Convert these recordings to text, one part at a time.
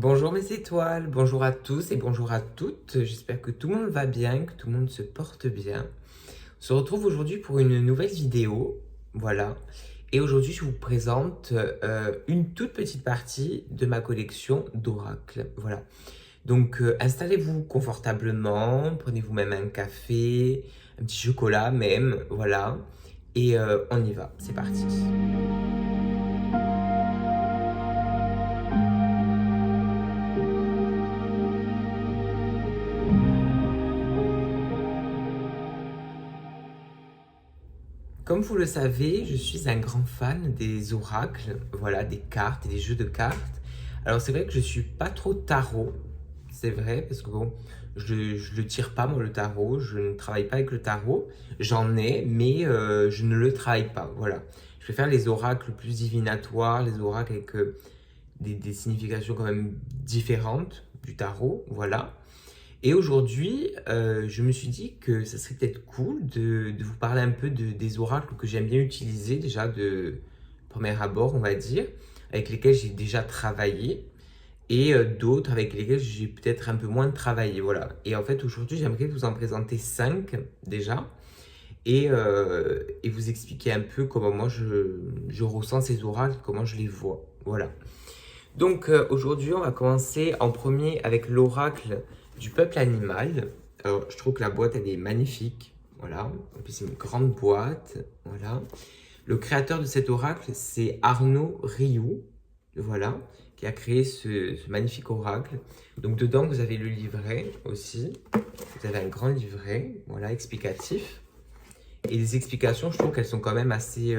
Bonjour mes étoiles, bonjour à tous et bonjour à toutes. J'espère que tout le monde va bien, que tout le monde se porte bien. On se retrouve aujourd'hui pour une nouvelle vidéo, voilà. Et aujourd'hui, je vous présente une toute petite partie de ma collection d'oracles, voilà. Donc, installez-vous confortablement, prenez-vous même un café, un petit chocolat même, voilà. Et on y va, c'est parti. Comme vous le savez, je suis un grand fan des oracles, voilà, des cartes et des jeux de cartes. Alors c'est vrai que je suis pas trop tarot, c'est vrai, parce que bon, je le tire pas moi le tarot, je ne travaille pas avec le tarot, j'en ai, mais je ne le travaille pas, voilà. Je préfère les oracles plus divinatoires, les oracles avec des significations quand même différentes du tarot, voilà. Et aujourd'hui, je me suis dit que ça serait peut-être cool de vous parler un peu des oracles que j'aime bien utiliser déjà de premier abord, on va dire, avec lesquels j'ai déjà travaillé et d'autres avec lesquels j'ai peut-être un peu moins travaillé, voilà. Et en fait, aujourd'hui, j'aimerais vous en présenter 5 déjà et vous expliquer un peu comment moi je ressens ces oracles, comment je les vois, voilà. Donc aujourd'hui, on va commencer en premier avec l'oracle du peuple animal. Alors, je trouve que la boîte, elle est magnifique. Voilà. En plus, c'est une grande boîte. Voilà. Le créateur de cet oracle, c'est Arnaud Rioux. Voilà. Qui a créé ce magnifique oracle. Donc, dedans, vous avez le livret aussi. Vous avez un grand livret. Voilà, explicatif. Et les explications, je trouve qu'elles sont quand même assez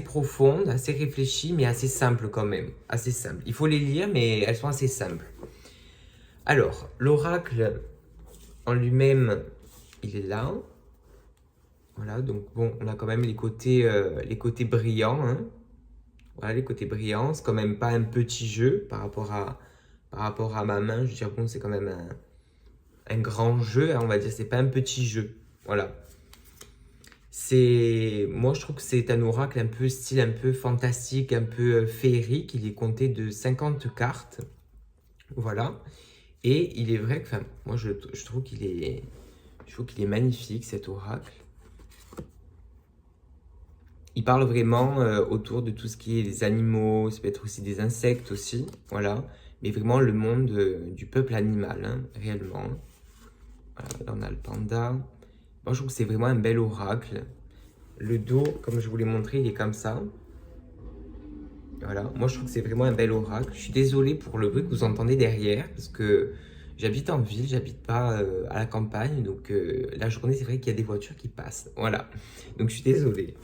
profondes, assez réfléchies, mais assez simples quand même. Assez simples. Il faut les lire, mais elles sont assez simples. Alors, l'oracle en lui-même, il est là. Voilà, donc bon, on a quand même les côtés brillants. Hein. Voilà, les côtés brillants. C'est quand même pas un petit jeu par rapport à ma main. Je veux dire, bon, c'est quand même un grand jeu, hein, on va dire. C'est pas un petit jeu. Voilà. Moi je trouve que c'est un oracle un peu style, un peu fantastique, un peu féerique. Il est compté de 50 cartes, voilà. Et il est vrai que, enfin, moi je trouve qu'il est magnifique cet oracle. Il parle vraiment autour de tout ce qui est des animaux, ça peut être aussi des insectes aussi, voilà. Mais vraiment le monde du peuple animal, hein, réellement. Voilà, là on a le panda. Moi je trouve que c'est vraiment un bel oracle. Le dos, comme je vous l'ai montré, il est comme ça. Voilà, moi je trouve que c'est vraiment un bel oracle. Je suis désolée pour le bruit que vous entendez derrière, parce que j'habite en ville, j'habite pas à la campagne, donc la journée c'est vrai qu'il y a des voitures qui passent. Voilà, donc je suis désolée.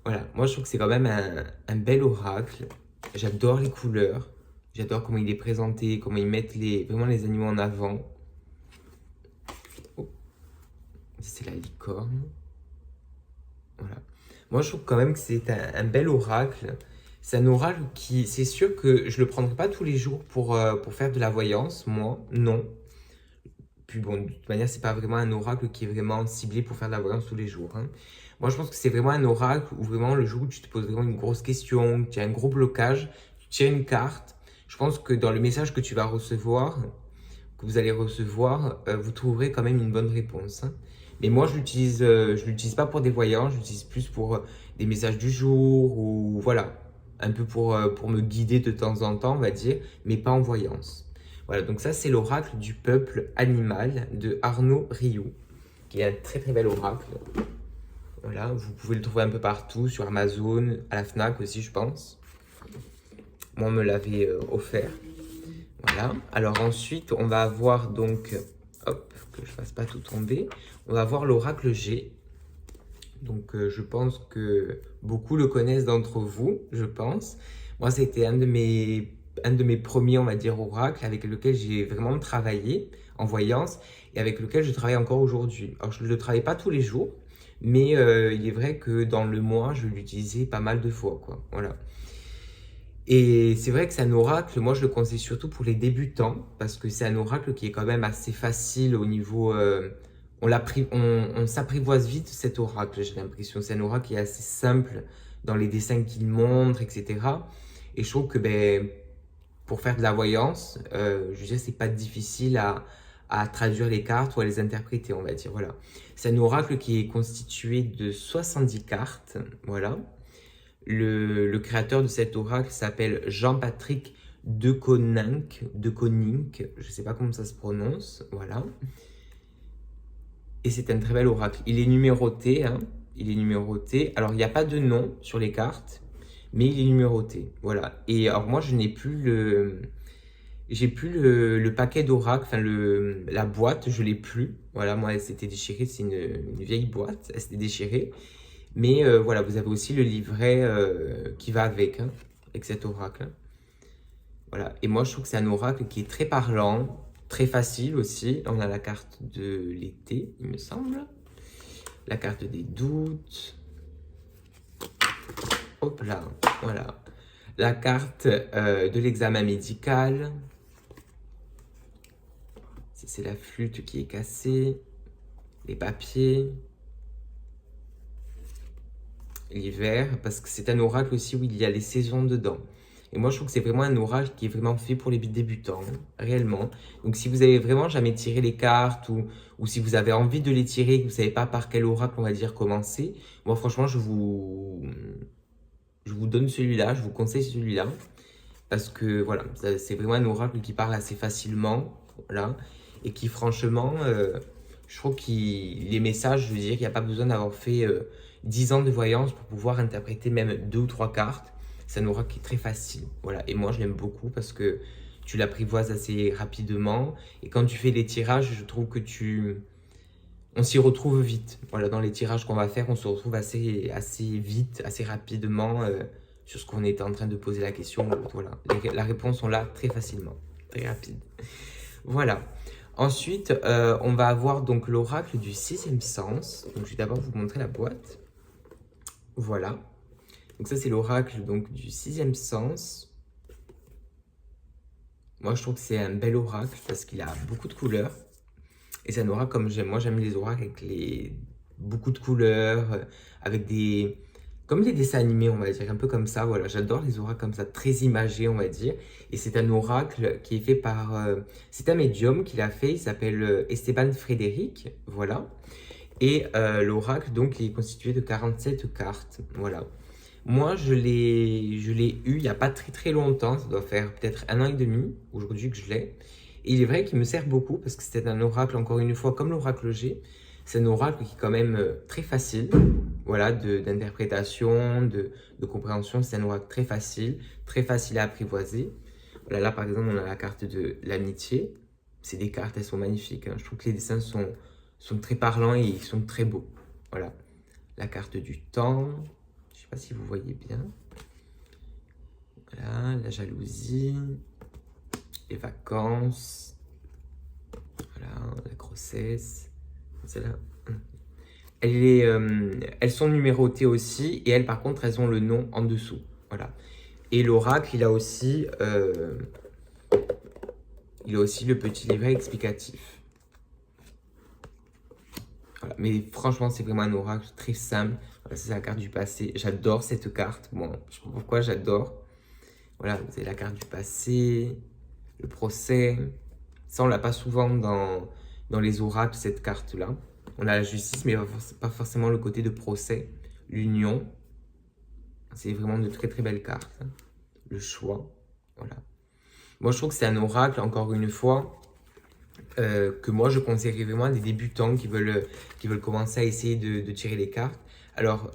Voilà, moi je trouve que c'est quand même un bel oracle. J'adore les couleurs, j'adore comment il est présenté, comment ils mettent vraiment les animaux en avant. Oh, c'est la licorne. Voilà. Moi, je trouve quand même que c'est un bel oracle. C'est un oracle qui, c'est sûr que je le prendrai pas tous les jours pour faire de la voyance, moi, non. Puis bon, de toute manière, c'est pas vraiment un oracle qui est vraiment ciblé pour faire de la voyance tous les jours. Hein. Moi, je pense que c'est vraiment un oracle où vraiment le jour où tu te poses vraiment une grosse question, que tu as un gros blocage, tu tires une carte. Je pense que dans le message que tu vas recevoir, que vous allez recevoir, vous trouverez quand même une bonne réponse. Hein. Mais moi, je l'utilise pas pour des voyances, je l'utilise plus pour des messages du jour ou voilà, un peu pour me guider de temps en temps, on va dire, mais pas en voyance. Voilà, donc ça, c'est l'oracle du peuple animal de Arnaud Rioux, qui est un très très bel oracle. Voilà, vous pouvez le trouver un peu partout, sur Amazon, à la Fnac aussi, je pense. Moi, on me l'avait offert. Voilà. Alors ensuite, on va avoir donc, hop, que je ne fasse pas tout tomber, on va avoir l'oracle G. Donc je pense que beaucoup le connaissent d'entre vous, je pense. Moi, c'était un de mes premiers, on va dire, oracles avec lequel j'ai vraiment travaillé en voyance et avec lequel je travaille encore aujourd'hui. Alors, je ne le travaille pas tous les jours, mais il est vrai que dans le mois, je l'utilisais pas mal de fois, quoi. Voilà. Et c'est vrai que c'est un oracle, moi je le conseille surtout pour les débutants, parce que c'est un oracle qui est quand même assez facile au niveau... on s'apprivoise vite cet oracle, j'ai l'impression. C'est un oracle qui est assez simple dans les dessins qu'il montre, etc. Et je trouve que ben, pour faire de la voyance, je veux dire, c'est pas difficile à traduire les cartes ou à les interpréter, on va dire, voilà. C'est un oracle qui est constitué de 70 cartes, voilà. Le créateur de cet oracle s'appelle Jean-Patrick de Koninck, je sais pas comment ça se prononce, voilà. Et c'est un très bel oracle. Il est numéroté, hein, il est numéroté. Alors, il n'y a pas de nom sur les cartes, mais il est numéroté, voilà. Et alors, moi, je n'ai plus le... J'ai plus le paquet d'oracle, enfin la boîte, je l'ai plus. Voilà, moi, elle s'était déchirée, c'est une vieille boîte, elle s'était déchirée. Mais voilà, vous avez aussi le livret qui va avec cet oracle. Voilà, et moi, je trouve que c'est un oracle qui est très parlant, très facile aussi. On a la carte de l'été, il me semble. La carte des doutes. Hop là, voilà. La carte de l'examen médical. C'est la flûte qui est cassée. Les papiers. L'hiver, parce que c'est un oracle aussi où il y a les saisons dedans. Et moi, je trouve que c'est vraiment un oracle qui est vraiment fait pour les débutants, réellement. Donc, si vous avez vraiment jamais tiré les cartes ou si vous avez envie de les tirer et que vous ne savez pas par quel oracle, on va dire, commencer, moi, franchement, je vous donne celui-là, je vous conseille celui-là. Parce que, voilà, c'est vraiment un oracle qui parle assez facilement, voilà. Et qui, franchement, je trouve que les messages, je veux dire, il n'y a pas besoin d'avoir fait 10 ans de voyance pour pouvoir interpréter même 2 ou 3 cartes. C'est un oracle qui est très facile, voilà. Et moi, je l'aime beaucoup parce que tu l'apprivoises assez rapidement. Et quand tu fais les tirages, je trouve que on s'y retrouve vite. Voilà, dans les tirages qu'on va faire, on se retrouve assez vite, assez rapidement sur ce qu'on était en train de poser la question. Voilà, la réponse, on l'a très facilement, très rapide. Voilà. Ensuite, on va avoir donc l'oracle du sixième sens. Donc, je vais d'abord vous montrer la boîte. Voilà. Donc ça, c'est l'oracle donc du sixième sens. Moi, je trouve que c'est un bel oracle parce qu'il a beaucoup de couleurs. Et c'est un oracle comme j'aime. Moi, j'aime les oracles avec beaucoup de couleurs, avec comme des dessins animés, on va dire, un peu comme ça. Voilà, j'adore les oracles comme ça, très imagés, on va dire. Et c'est un oracle qui est fait par... c'est un médium qui l'a fait, il s'appelle Esteban Frédéric, voilà. Et l'oracle, donc, il est constitué de 47 cartes, voilà. Moi, je l'ai eu il n'y a pas très très longtemps, ça doit faire peut-être 1 an et demi, aujourd'hui que je l'ai. Et il est vrai qu'il me sert beaucoup parce que c'est un oracle, encore une fois, comme l'oracle G. C'est un oracle qui est quand même très facile, voilà, d'interprétation, de compréhension. C'est un oracle très facile à apprivoiser. Voilà, là, par exemple, on a la carte de l'amitié. C'est des cartes, elles sont magnifiques, hein. Je trouve que les dessins sont très parlants et ils sont très beaux. Voilà, la carte du temps. Je ne sais pas si vous voyez bien. Voilà, la jalousie, les vacances, voilà, la grossesse. Celle-là. Elles sont numérotées aussi et elles, par contre, elles ont le nom en dessous. Voilà. Et l'oracle, il a aussi le petit livret explicatif. Voilà. Mais franchement, c'est vraiment un oracle très simple. Voilà, c'est la carte du passé. J'adore cette carte. Bon, je sais pas pourquoi j'adore. Voilà, vous avez la carte du passé, le procès. Ça, on l'a pas souvent dans les oracles, cette carte-là. On a la justice, mais pas forcément le côté de procès. L'union. C'est vraiment de très très belles cartes. Hein. Le choix. Voilà. Moi, je trouve que c'est un oracle, encore une fois, que moi, je conseillerais vraiment à des débutants qui veulent commencer à essayer de tirer les cartes. Alors,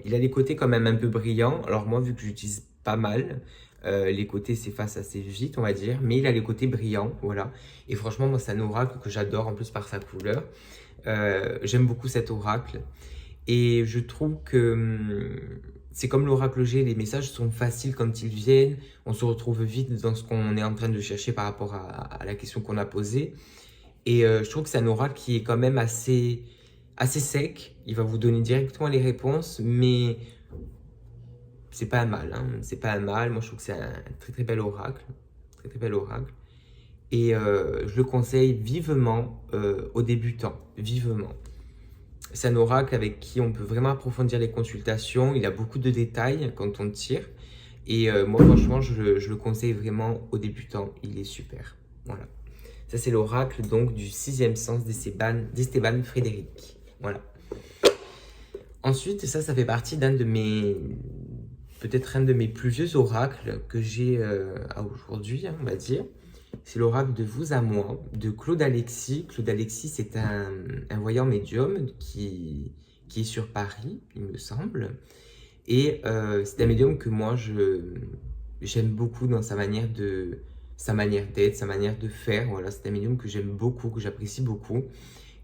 il a des côtés quand même un peu brillants. Alors moi, vu que j'utilise pas mal, les côtés s'effacent assez vite, on va dire. Mais il a les côtés brillants, voilà. Et franchement, moi, c'est un oracle que j'adore, en plus par sa couleur. J'aime beaucoup cet oracle. Et je trouve que c'est comme l'oracle G, les messages sont faciles quand ils viennent. On se retrouve vite dans ce qu'on est en train de chercher par rapport à la question qu'on a posée. Et je trouve que c'est un oracle qui est quand même assez sec. Il va vous donner directement les réponses, mais c'est pas un mal. Hein. C'est pas un mal. Moi, je trouve que c'est un très très bel oracle. Très très bel oracle. Et je le conseille vivement aux débutants. Vivement. C'est un oracle avec qui on peut vraiment approfondir les consultations. Il a beaucoup de détails quand on tire. Et moi, franchement, je le conseille vraiment aux débutants. Il est super. Voilà. Ça, c'est l'oracle donc du sixième sens d'Esteban Frédéric. Voilà. Ensuite, ça fait partie d'un de mes... Peut-être un de mes plus vieux oracles que j'ai à aujourd'hui, hein, on va dire. C'est l'oracle de Vous à moi, de Claude Alexis. Claude Alexis, c'est un voyant médium qui est sur Paris, il me semble. Et c'est un médium que moi, j'aime beaucoup dans sa manière d'être, sa manière de faire. Voilà, c'est un médium que j'aime beaucoup, que j'apprécie beaucoup.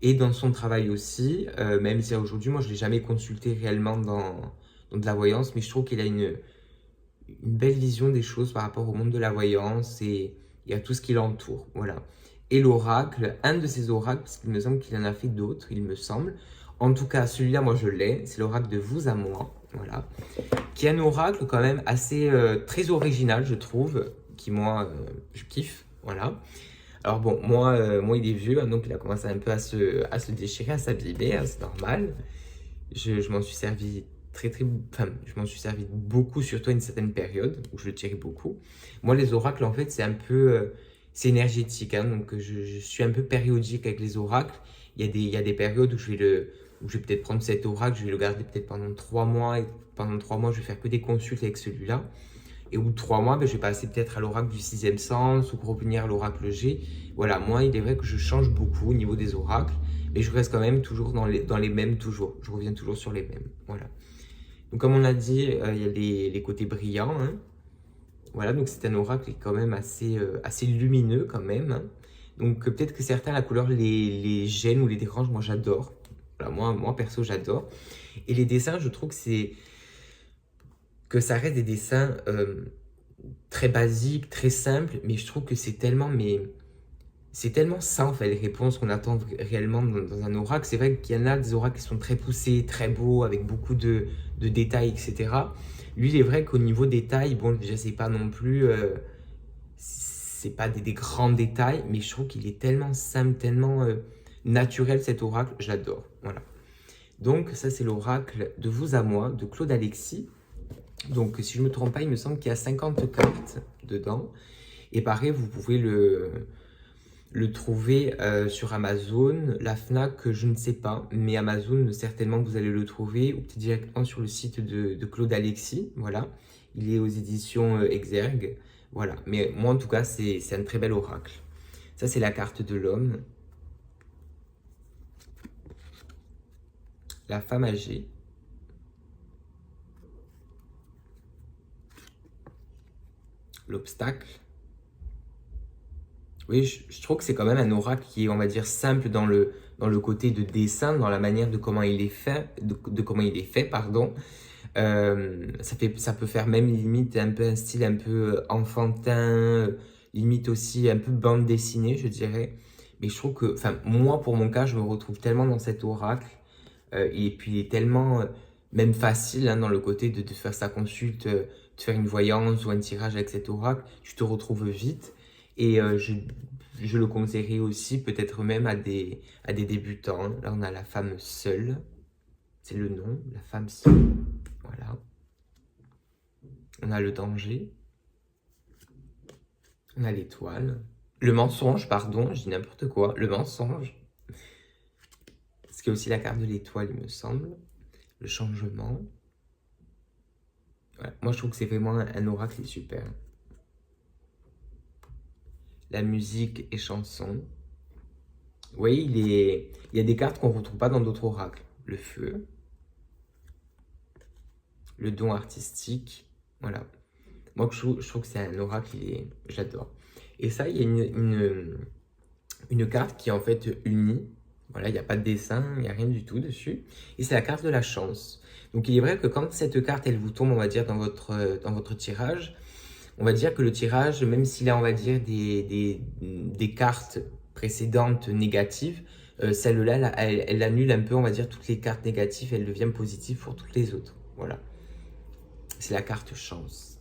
Et dans son travail aussi, même si aujourd'hui, moi, je ne l'ai jamais consulté réellement dans de la voyance, mais je trouve qu'il a une belle vision des choses par rapport au monde de la voyance et à tout ce qui l'entoure. Voilà. Et l'oracle, un de ces oracles, parce qu'il me semble qu'il en a fait d'autres, il me semble. En tout cas, celui-là, moi, je l'ai. C'est l'oracle de Vous à moi. Voilà. Qui est un oracle quand même assez très original, je trouve, qui moi, je kiffe. Voilà. Alors bon, moi il est vieux, hein, donc il a commencé un peu à se déchirer, à s'abîmer, hein, c'est normal. Je m'en suis servi enfin, je m'en suis servi beaucoup, surtout à une certaine période où je le tirais beaucoup. Moi, les oracles, en fait, c'est un peu, c'est énergétique, hein, donc je suis un peu périodique avec les oracles. Il y a des périodes où où je vais peut-être prendre cet oracle, je vais le garder peut-être pendant 3 mois, et pendant 3 mois, je vais faire que des consultes avec celui-là. Et au bout de 3 mois, ben, je vais passer peut-être à l'oracle du sixième sens ou revenir à l'oracle G. Voilà, moi, il est vrai que je change beaucoup au niveau des oracles, mais je reste quand même toujours dans les mêmes, toujours. Je reviens toujours sur les mêmes. Voilà. Donc, comme on a dit, il y a les côtés brillants, hein. Voilà, donc c'est un oracle qui est quand même assez lumineux quand même, hein. Donc, peut-être que certains, la couleur les gêne ou les dérange. Moi, j'adore. Voilà, moi, perso, j'adore. Et les dessins, je trouve que ça reste des dessins très basiques, très simples, mais je trouve que c'est tellement ça en fait les réponses qu'on attend réellement dans un oracle. C'est vrai qu'il y en a des oracles qui sont très poussés, très beaux, avec beaucoup de détails, etc. Lui, il est vrai qu'au niveau détails, bon, je sais pas non plus, c'est pas des grands détails, mais je trouve qu'il est tellement simple, tellement naturel cet oracle, j'adore. Voilà. Donc ça c'est l'oracle de Vous à moi, de Claude Alexis. Donc, si je ne me trompe pas, il me semble qu'il y a 50 cartes dedans. Et pareil, vous pouvez le trouver sur Amazon. La Fnac, je ne sais pas. Mais Amazon, certainement, vous allez le trouver. Ou peut-être directement sur le site de Claude Alexis. Voilà. Il est aux éditions Exergue. Voilà. Mais moi, en tout cas, c'est un très bel oracle. Ça, c'est la carte de l'homme. La femme âgée. L'obstacle. Oui, je trouve que c'est quand même un oracle qui est, on va dire, simple dans le côté de dessin, dans la manière de comment il est fait, de comment il est fait, pardon. Ça peut faire même limite un peu un style un peu enfantin, limite aussi un peu bande dessinée, je dirais. Mais je trouve que, enfin, moi, pour mon cas, je me retrouve tellement dans cet oracle. Et puis, il est tellement, même facile, hein, dans le côté de faire sa consulte, de faire une voyance ou un tirage avec cet oracle. Tu te retrouves vite. Et je le conseillerais aussi, peut-être même à des débutants. Là, on a la femme seule. C'est le nom, la femme seule. Voilà. On a le danger. On a l'étoile. Le mensonge, pardon, je dis n'importe quoi. Le mensonge. Ce qui est aussi la carte de l'étoile, il me semble. Le changement. Voilà. Moi, je trouve que c'est vraiment un oracle qui est super. La musique et chanson. Oui, il y a des cartes qu'on ne retrouve pas dans d'autres oracles. Le feu. Le don artistique. Voilà. Moi, je trouve que c'est un oracle, j'adore. Et ça, il y a une carte qui est en fait unie. Voilà, il n'y a pas de dessin, il n'y a rien du tout dessus. Et c'est la carte de la chance. Donc, il est vrai que quand cette carte, elle vous tombe, on va dire, dans votre tirage, on va dire que le tirage, même s'il a, on va dire, des cartes précédentes négatives, celle-là, elle annule un peu, on va dire, toutes les cartes négatives, elle devient positive pour toutes les autres. Voilà. C'est la carte chance.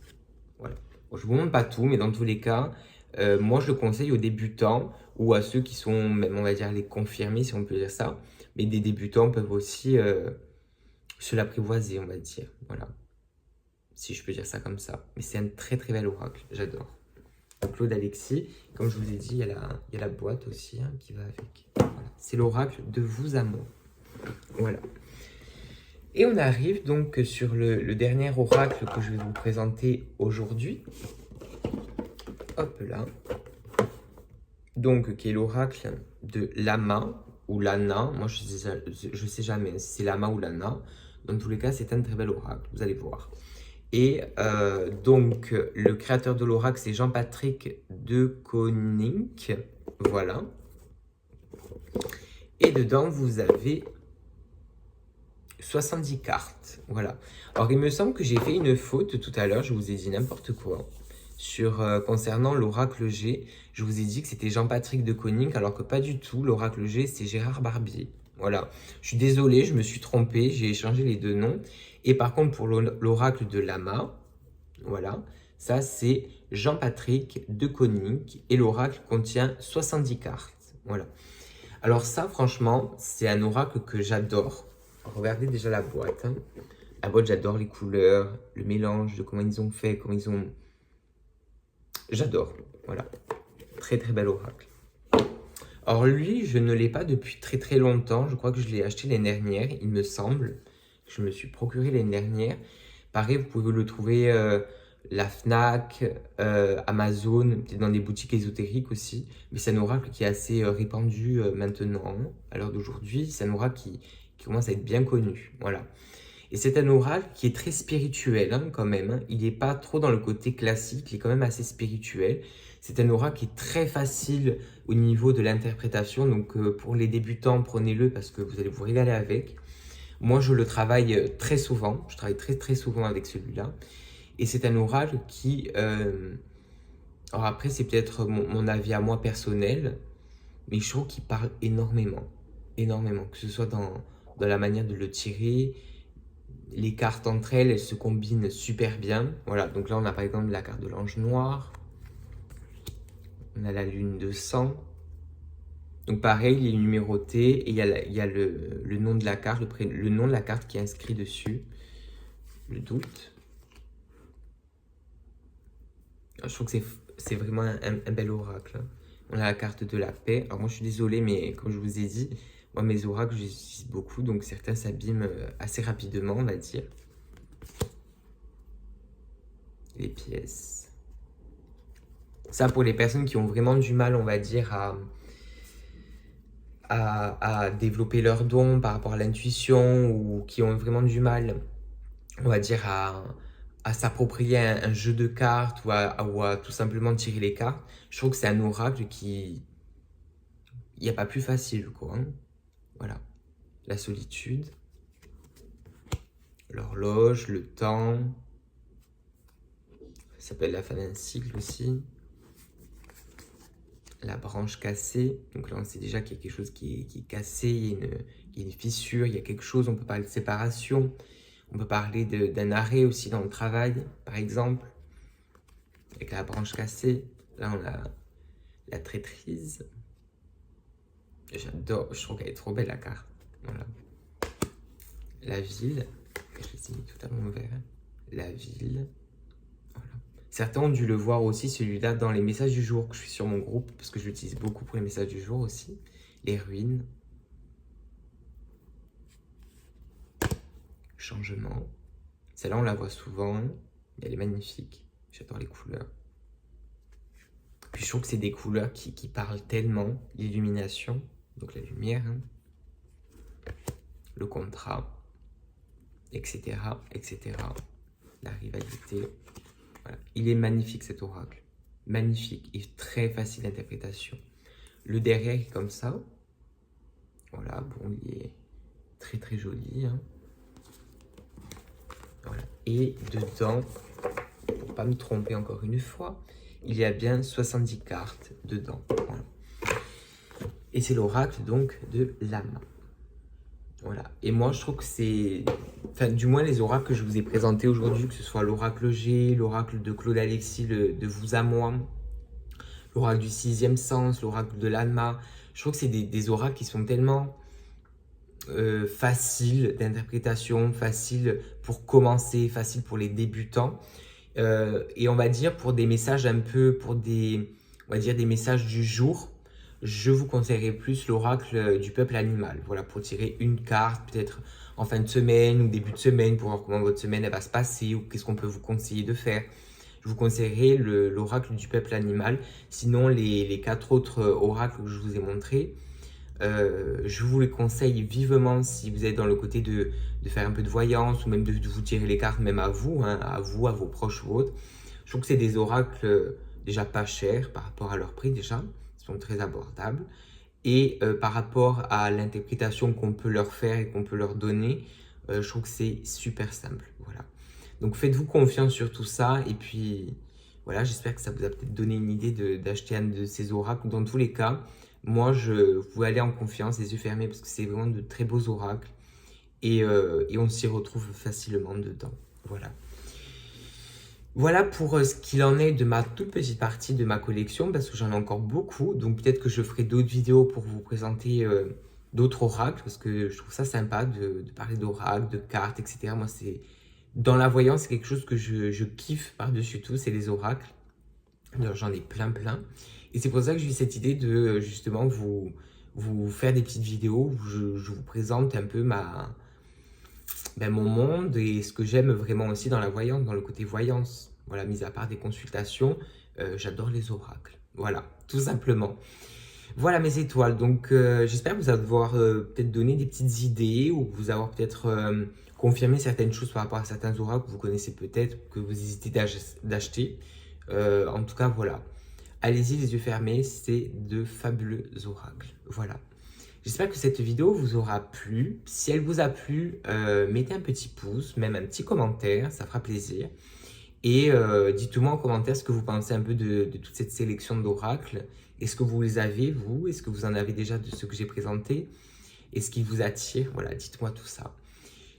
Voilà. Bon, je ne vous montre pas tout, mais dans tous les cas, moi je le conseille aux débutants ou à ceux qui sont, même on va dire, les confirmés, si on peut dire ça. Mais des débutants peuvent aussi se l'apprivoiser, on va dire. Voilà. si je peux dire ça comme ça. Mais c'est un très très bel oracle, j'adore. Claude Alexis, comme je vous ai dit, il y a la boîte aussi hein, qui va avec. Voilà. C'est l'oracle de vous à moi. Voilà. Et on arrive donc sur le dernier oracle que je vais vous présenter aujourd'hui. Hop là. Donc, qui est l'oracle de Lama ou Lana. Moi, je sais jamais si c'est Lama ou Lana. Dans tous les cas, c'est un très bel oracle, vous allez voir. Et donc, le créateur de l'oracle, c'est Jean-Patrick de Koninck. Voilà. Et dedans, vous avez 70 cartes. Voilà. Alors, il me semble que j'ai fait une faute tout à l'heure. Je vous ai dit n'importe quoi. Concernant l'oracle G, je vous ai dit que c'était Jean-Patrick de Koninck, alors que pas du tout. L'oracle G, c'est Gérard Barbier. Voilà. Je suis désolé, je me suis trompé. J'ai échangé les deux noms. Et par contre, pour l'oracle de Lama, voilà, ça c'est Jean-Patrick de Koninck. Et l'oracle contient 70 cartes. Voilà. Alors ça, franchement, c'est un oracle que j'adore. Regardez déjà la boîte. Hein. La boîte, j'adore les couleurs, le mélange de comment ils ont fait, comment ils ont... J'adore, voilà. Très très bel oracle. Alors lui, je ne l'ai pas depuis très très longtemps. Je crois que je l'ai acheté l'année dernière, il me semble. Je me suis procuré l'année dernière. Pareil, vous pouvez le trouver la Fnac, Amazon, peut-être dans des boutiques ésotériques aussi. Mais c'est un oracle qui est assez répandu maintenant, à l'heure d'aujourd'hui. C'est un oracle qui commence à être bien connu, voilà. Et c'est un oracle qui est très spirituel hein, quand même. Hein. Il n'est pas trop dans le côté classique, il est quand même assez spirituel. C'est un oracle qui est très facile au niveau de l'interprétation. Donc pour les débutants, prenez-le parce que vous allez vous régaler avec. Moi, je le travaille très souvent. Je travaille très très souvent avec celui-là. Et c'est un oracle qui... Alors après, c'est peut-être mon avis à moi personnel. Mais je trouve qu'il parle énormément. Énormément. Que ce soit dans la manière de le tirer... Les cartes entre elles, elles se combinent super bien. Voilà, donc là on a par exemple la carte de l'ange noir. On a la lune de sang. Donc pareil, il est numéroté et il y a le nom de la carte, le nom de la carte qui est inscrit dessus. Le doute. Je trouve que c'est vraiment un bel oracle. On a la carte de la paix. Alors moi je suis désolé, mais comme je vous ai dit, moi mes oracles, je les utilise beaucoup, donc certains s'abîment assez rapidement, on va dire. Les pièces. Ça, pour les personnes qui ont vraiment du mal, on va dire, à développer leurs dons par rapport à l'intuition ou qui ont vraiment du mal, on va dire, à s'approprier un jeu de cartes ou à tout simplement tirer les cartes, je trouve que c'est un oracle qui... Il n'y a pas plus facile, quoi. Hein. Voilà. La solitude, l'horloge, le temps, ça s'appelle la fin d'un cycle aussi. La branche cassée, donc là on sait déjà qu'il y a quelque chose qui est cassé, il y a une fissure, il y a quelque chose, on peut parler de séparation, on peut parler d'un arrêt aussi dans le travail, par exemple, avec la branche cassée. Là on a la traîtrise. J'adore, je trouve qu'elle est trop belle la carte. Voilà. La ville, je l'ai mis tout à l'envers. La ville. Voilà. Certains ont dû le voir aussi, celui-là, dans les messages du jour que je fais sur mon groupe, parce que je l'utilise beaucoup pour les messages du jour aussi. Les ruines. Changement. Celle-là, on la voit souvent. Elle est magnifique. J'adore les couleurs. Puis je trouve que c'est des couleurs qui parlent tellement. L'illumination, donc la lumière, hein. Le contrat, etc., etc. La rivalité. Voilà. Il est magnifique cet oracle. Magnifique et très facile d'interprétation. Le derrière est comme ça. Voilà, bon, il est très très joli. Hein. Voilà. Et dedans, pour pas me tromper encore une fois, il y a bien 70 cartes dedans. Voilà. Et c'est l'oracle donc de Lama. Voilà. Et moi, je trouve que c'est... Enfin, du moins, les oracles que je vous ai présentés aujourd'hui, que ce soit l'oracle G, l'oracle de Claude Alexis, de vous à moi, l'oracle du sixième sens, l'oracle de l'Alma, je trouve que c'est des oracles qui sont tellement facile d'interprétation, facile pour commencer, facile pour les débutants. Et on va dire pour des messages un peu, on va dire des messages du jour, je vous conseillerais plus l'oracle du peuple animal. Voilà, pour tirer une carte, peut-être en fin de semaine ou début de semaine, pour voir comment votre semaine elle va se passer ou qu'est-ce qu'on peut vous conseiller de faire. Je vous conseillerais l'oracle du peuple animal. Sinon, les 4 autres oracles que je vous ai montrés, je vous les conseille vivement si vous êtes dans le côté de faire un peu de voyance ou même de vous tirer les cartes, même à vous, hein, à vos proches ou autres. Je trouve que c'est des oracles déjà pas chers par rapport à leur prix déjà, ils sont très abordables. Et par rapport à l'interprétation qu'on peut leur faire et qu'on peut leur donner, je trouve que c'est super simple. Voilà. Donc faites-vous confiance sur tout ça et puis voilà, j'espère que ça vous a peut-être donné une idée d'acheter un de ces oracles. Dans tous les cas, moi je vous allez en confiance, les yeux fermés, parce que c'est vraiment de très beaux oracles et on s'y retrouve facilement dedans. Voilà. Voilà pour ce qu'il en est de ma toute petite partie de ma collection, parce que j'en ai encore beaucoup, donc peut-être que je ferai d'autres vidéos pour vous présenter d'autres oracles, parce que je trouve ça sympa de parler d'oracles, de cartes, etc. Moi, c'est dans la voyance, c'est quelque chose que je kiffe par-dessus tout, c'est les oracles. J'en ai plein. Et c'est pour ça que j'ai eu cette idée de justement vous faire des petites vidéos où je vous présente un peu mon monde et ce que j'aime vraiment aussi dans la voyance, dans le côté voyance. Voilà, mis à part des consultations, j'adore les oracles. Voilà, tout simplement. Voilà mes étoiles. Donc, j'espère vous avoir peut-être donné des petites idées ou vous avoir peut-être confirmé certaines choses par rapport à certains oracles que vous connaissez peut-être, que vous hésitez d'acheter. En tout cas, voilà. Allez-y les yeux fermés, c'est de fabuleux oracles. Voilà. J'espère que cette vidéo vous aura plu. Si elle vous a plu, mettez un petit pouce, même un petit commentaire, ça fera plaisir. Et dites-moi en commentaire ce que vous pensez un peu de toute cette sélection d'oracles. Est-ce que vous les avez, vous? Est-ce que vous en avez déjà de ceux que j'ai présentés? Est-ce qu'ils vous attirent? Voilà, dites-moi tout ça.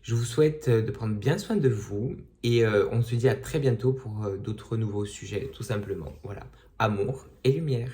Je vous souhaite de prendre bien soin de vous et on se dit à très bientôt pour d'autres nouveaux sujets, tout simplement. Voilà, amour et lumière.